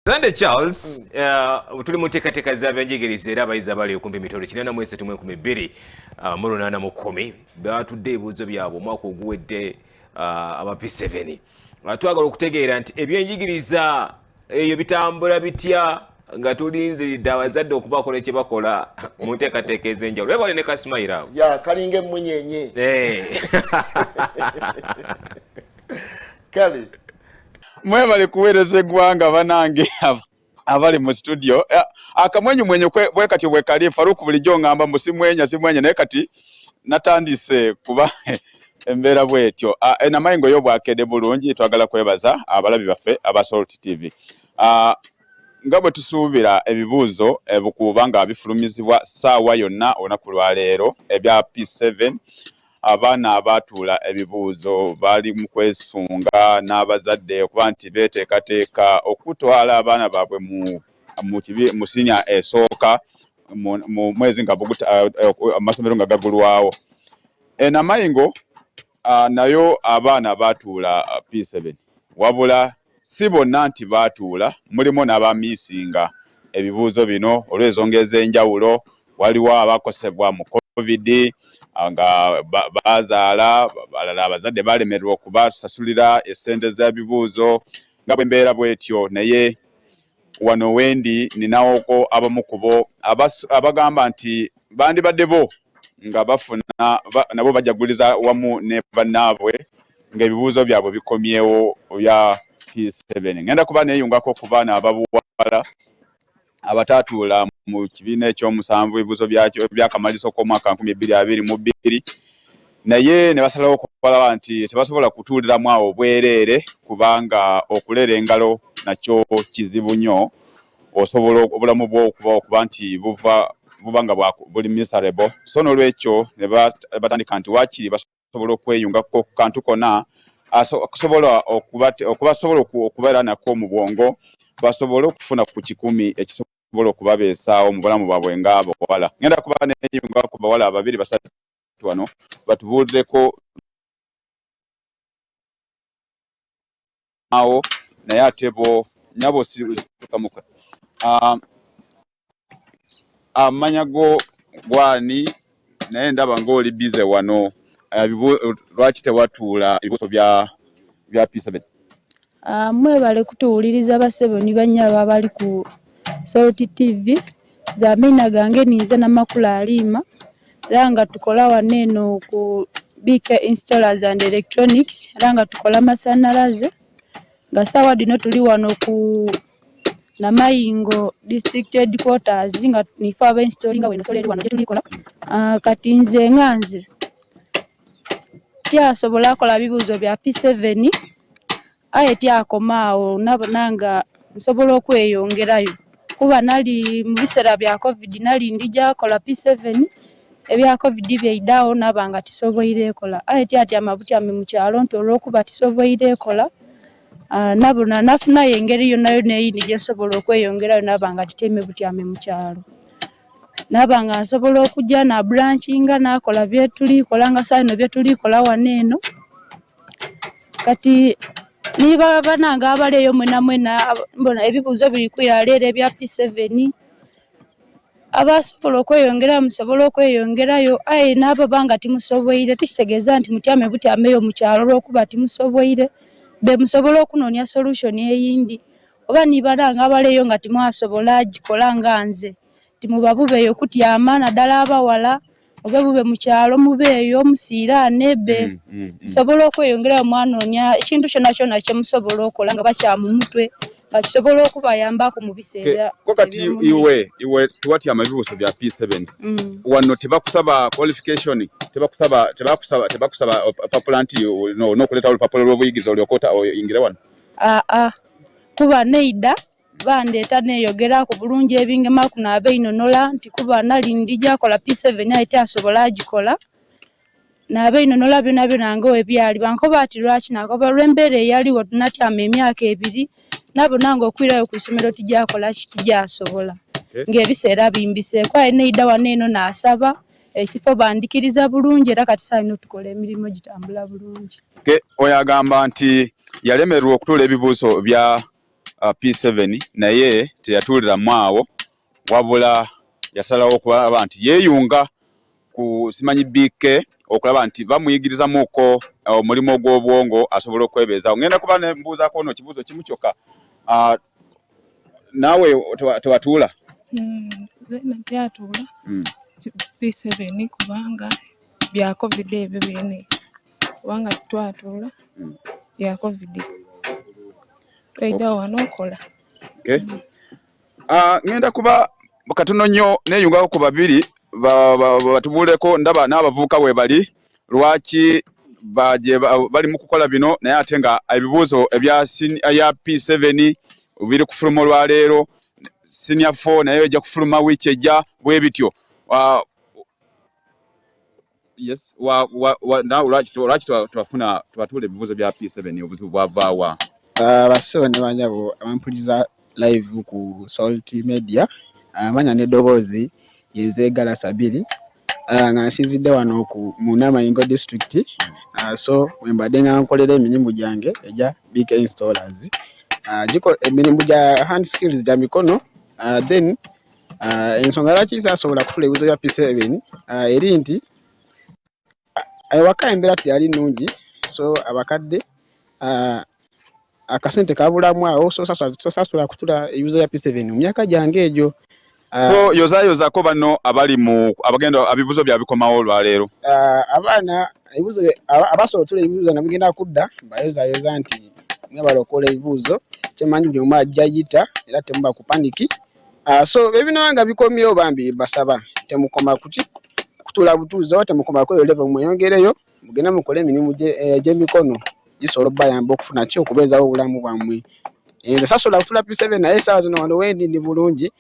Sande Charles, tuli muteekateeka za byenjigiriza era abayizi abali okumpi mitolo 432 mu 810 batudde ebibuuzo byabwe omwaka oguwedde aba P7. Twagala okutegeera nti ebyenjigiriza eyo bitambula bitya nga tulinziridde abazadde okubakola kye bakola mu nteekateeka ez'enjawulo. Webale ne Kasimayiro awo. Ya kalinge munyenye. Kale mwebale kuweereza eggwanga banange abali mu studio akamwenyu mwenye bwe kati bwe kali Faruku bulijjo ngamba musimwenya simwenya naye kati natandise kuba embeera bwetyo enamayingo yo bwakede bulungi twagala kwebaza abalabi baffe aba Salt TV nga bwe tusuubira ebibuuzo bukuba nga bifulumizibwa ssaawa yonna olunaku lwa leero ebya P7 abaana abatuula ebibuuzo bali mu kwesunga n'abazadde okuba nti beeteekateeka okutwala abaana baabwe mu sinya esooka mu mwezi nga amasomero nga gagulwawo. Namayingo nayo abaana batuula P7 wabula si bonna nti batuula, mulimu n'abamiisinga ebibuuzo bino olw'ensonga ez'enjawulo. Waliwo abakosebwa mu COVID nga bazaala balala abazadde balemererwa okubasasulira essente z'ebibuuzo nga bwe mbeera bwetyo, naye wano wendi ninawoko abamu kubo abagamba nti bandibadde bo nga bafuna nabo bajaguliza wamu ne bannaabwe ng'ebibuuzo byabwe bikomyewo bya P7. Ngenda kuba neeyungako ku baana ababuwala abatatuula mu kibiina ekyomusanvu ebibuuzo byakyo ebyakamaliso k'omwaka 2022 naye ne basalawo okubalaba nti tebasobola kutuuliramu awo bwereere kubanga okulera engalo nakyo kizibu nnyo. Osobola obulamu bwo okuba nti buba nga buli miserable. So n'olwekyo ne batandika nti waakiri basobola okweyungako ku kantu konna akusobola okubasobola okubeera nako mu bwongo basobole okufuna ku 10 ekisobola okubabeesaawo mu bulamu bwabwe ng'abawala. Ngenda kuba neeyunga ku bawala ababiri basatu wano batubuulireko awo naye ate bo nyabo sikamuka amanya go gwani naye ndaba ng'oli bize wano lwaki tewatuula ebibuuzo bya P7? Mwebale kutuwuliriza baseboni banyaba bali ku Salt TV zamina gange niza namakula alima ranga tukola waneno ku BK installers and electronics ranga tukola masanyalaze nga sawa dino tuli wano ku Namayingo district headquarters nga nifa aba installing weno soleli wano tulikola kati nze nganze tyasobola kola bibuuzo bya P7 aye tyakomaawo nabonanga nsobola okweyongerayo kuba nali mu biseera bya COVID nali ndija kola P7 ebya COVID byeidawo nabanga tisoboire kola aye tyatya butyame mu kyalo nti olw'okuba tisoboire kola nabona nafuna engeri yonna neyindi gye nsobola okweyongerayo nabanga titeme butyame mu kyalo nabanga nsobola okujja na branchinga nakola byetuli kola nga saino byetuli kola waneno kati niba bananga abaleyo mwena mbona ebibuuzo biri kwiralera ebya P7 abasobola okweyongera musobola okweyongerayo aye nabo banga timusoboire tikitegeeza nti mutyame butyameyo mu kyalo olw'okuba timusoboire be musobola okunoonya solution eyindi oba niba nanga abaleyo nga timwasobola gikola nga nze timubabubeeyo kutyama naddala abawala obe bube mu kyalo mubeeyo musiiraane be sobola okweyongerayo mwanoonya ekintu kyonna kyonna kye musobola okola nga bakyamu mutwe nga kisobola okubayambako mu biseera kati iwe tuwatyama ebibuuzo bya P7 wano tebakusaba qualification tebakusaba papula nti n'okuleeta olupapula lw'obuyigiriza olyokoota oyingire wano kuba neida bandeeta neeyogera ku bulungi ebingema kunaaba inonola nti kuba nali ndija kola P7 aye tyasobola agikola naaba inonola byonna byonna nga webyali bankoba ati lwaki nakoba lw'embeera eyaliwo tunatyama emyaka 2 nabona nga okwirayo ku isomero tijakola kitijaasobola ng'ebiseera bimbiseeko aye neida waneeno naasaba ekifo bandikiriza bulungi era kati saino tukola emirimu gitambula bulungi. Oyagamba nti yalemererwa okutuula ebibuuzo bya P7 naye teyatulira mwawo wabula yasalawo okulaba nti yeeyunga ku simanyi BK okulaba nti bamuyigirizamuko omulimu gw'obwongo asobola okwebeeza. Ngenda kuba ne mbuuzaako no kibuuzo kimu kyokka. Naawe tewatuula? Natyatuula P7 kubanga bya COVID ebyo byene kubanga twatuula bya COVID twejja wano okola. Okay. Ngenda kuba katono nnyo neeyungako ku babiri batubuuleko ndaba n'abavubuka we bali lwaki bali mu kukola bino naye ate nga ebibuuzo ebya P7 biri kufuluma olwaleero senior 4 naye ejja kufuluma wiiki ejja bwe bityo. Yes, lwaki twatuula ebibuuzo bya P7 obuzibu bwavaawa? Bassebo ne banyabo abampuliza live ku Salt Media amanya n'eddoboozi yezeegala Sabiri nga nsinzidde wano mu Namayingo district so wembadde nga nkolera emirimu gyange egya BK installers emirimu gya hand skills gya mikono then ensonga lwaki saasobola kufula ebibuuzo bya P7 eri nti ewaka embeera teyali nnungi so abakadde akasente kabulamu awo so sasula kutula ebibuuzo bya P7 mu myaka gyange egyo. So yozaako bano abali mu abagenda abibuuzo bya bikomawo olwaleero. Abaana ebibuuzo abasobola otula ebibuuzo nga bigenda kudda bayoza nti mwebala okola ebibuuzo kyemanyi buli omu ajja yita era temuba ku paniki. So ebino nga bikomyewo bambi basaba temukoma kutula butuuzo temukoma kweyo level mweyongereyo mugenda mukole emirimu gy'emikono gisobola bayamba okufuna ki okubeezawo obulamu bwammwe. Sasobola kutula P7 naye essaawa zino wano wendi ndi bulungi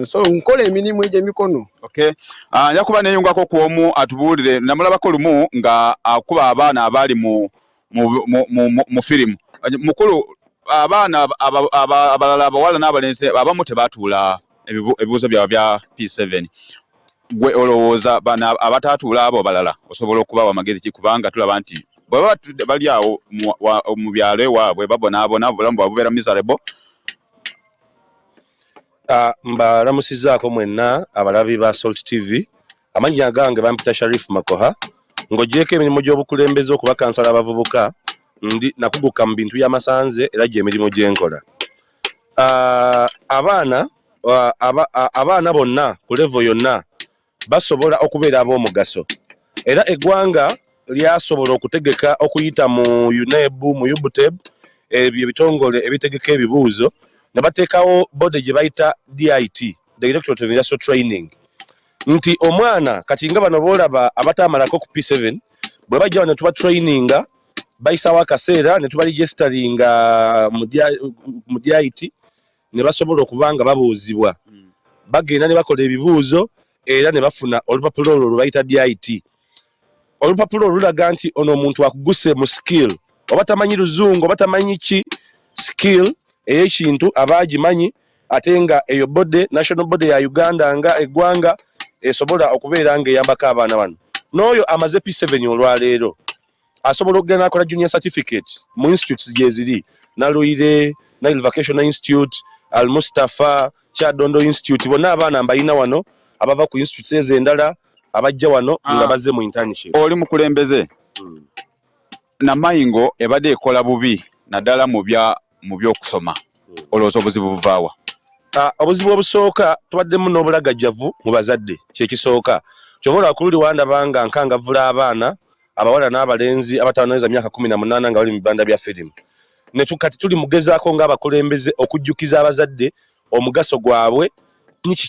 so nkola emirimu egy'emikono. Okay. Nja kuba neeyungako ku omu atubuulire namulabako lumu nga akuba abaana abali mu firimu. Mukulu abaana abalala abawala n'abalenzi abamu tebatuula ebibuuzo byabwe bya P7. Gwe olowooza bana abatatuula abo balala osobola okubawa amagezi ki kubanga tulaba nti bwe bali awo mu byalo ewaabwe babonaabona obulamu bwabwe bubeera miserable. Mbalamusizaako mwenna abalabi ba Salt TV. Amannya gange bampita Sharif Makoha ng'ogyeko emirimu gy'obukulembeze okuba kansala abavubuka nakuguka mu bintu by'amasanze era gy'emirimu gye nkola. Abaana bonna ku level yonna basobola okubeera ab'omugaso era eggwanga lyasobola okutegeka okuyita mu UNEB mu UBUTEB ebyo ebitongole ebitegeka ebibuuzo ne bateekawo bode gye bayita DIT, Directorate of Industrial Training, nti omwana kati nga bano boolaba abataamalako ku P7 bwe bajja wano tuba traininga bayisawo akaseera ne tubaregisteringa mu DIT ne basobola okuba nga babuuzibwa bagenda ne bakola ebibuuzo era ne bafuna olupapula olwo lwe bayita DIT. Olupapula olwo lulaga nti ono omuntu akuguse mu skill oba tamanyi luzungu oba tamanyi ki skill ey'ekintu aba agimanyi ate nga eyo bode national bode ya Uganda nga eggwanga esobola okubeera nga eyambako abaana bano. N'oyo amaze P7 olwaleero asobola okugenda akola junior certificate mu institutes gye ziri Nalwire, Nile Vocational Institute, Al Mustafa, Kyadondo Institute, bonna abaana mbayina wano abava ku institutes ez'endala abajja wano nga bazze mu internship. Oli mukulembeze Namayingo ebadde ekola bubi naddala mu by'okusoma olowooza obuzibu buvaawa? Obuzibu obusooka tubaddemu n'obulagajjavu mu bazadde kyekisooka. Kyobola kululi wandabanga nkangavula abaana abawala n'abalenzi abatawanoza myaka 18 nga bali mu bibanda bya firimu. Ne tukati tuli mugezaako ng'abakulembeze okujjukiza abazadde omugaso gwabwe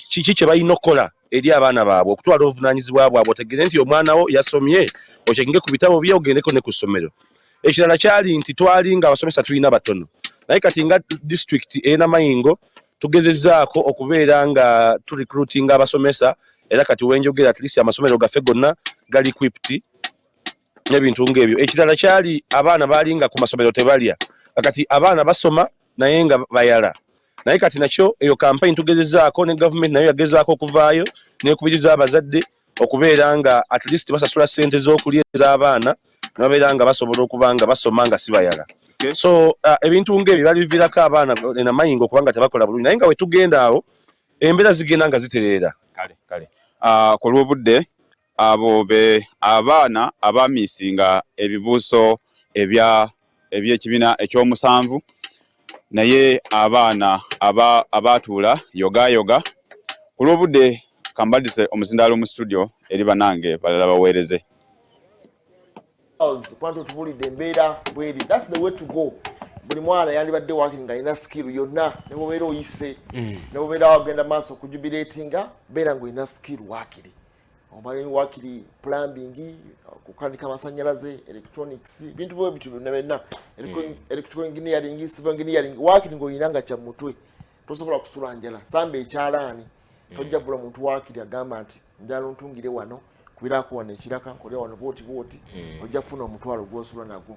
kiki kye balina okukola eri abaana baabwe okutwala obuvunaanyizibwa bwabwe otegere nti omwana wo yasomye okyengenge ku bitabo bye ogendeko ne ku ssomero. Ekirala kyali nti twali nga abasomesa tulina batono naye kati nga district Namayingo tugezezzaako okubeera nga turecruiting abasomesa era kati wenjogera at least amasomero gaffe gonna gali equipped n'ebintu ng'ebyo. Ekirala kyali abaana baali nga ku masomero tebalya kati abaana basoma naye nga bayala. Naye kati nakyo eyo campaign tugezezzaako ne government nayo yagezaako okuvaayo n'ekubiriza abazadde okubeera nga at least basasula ssente z'okulya ez'abaana nababeera nga basobola okuba nga basoma nga si bayala. Okay. So ebintu ng'ebyo balivirako abaana namayingo kubanga tebakola bulungi naye nga wetugenda awo embeera zigenda nga zitereera. Kale ku lw'obudde abo be abaana abamiisinga ebibuuso eby'ekibiina ekyomusanvu naye abaana abaatuula yogayoga ku lw'obudde kambadise omuzindaalo mu studio eri banange balala baweereze. Kwantu tubulidde embeera bweri. That's the way to go. Buli mwana yandibadde wakiri nga alina skill yonna ne bwobeera oyise ne bwobeera wagenda maaso okujubilatinga beera ng'olina skill wakiri. Omali wakiri plumbing, kukanika amasannyalaze, electronics, bintu bwe bitu byonna electrical engineering, civil engineering, wakiri ng'olina nga kya mutwe tosobola kusula njala. Samba ekyalaani tojja bula muntu wakiri agamba nti njala ntungire wano kubirako wano ekiraka nkole wano booti ojja kufuna omutwalo gw'osula nagwo.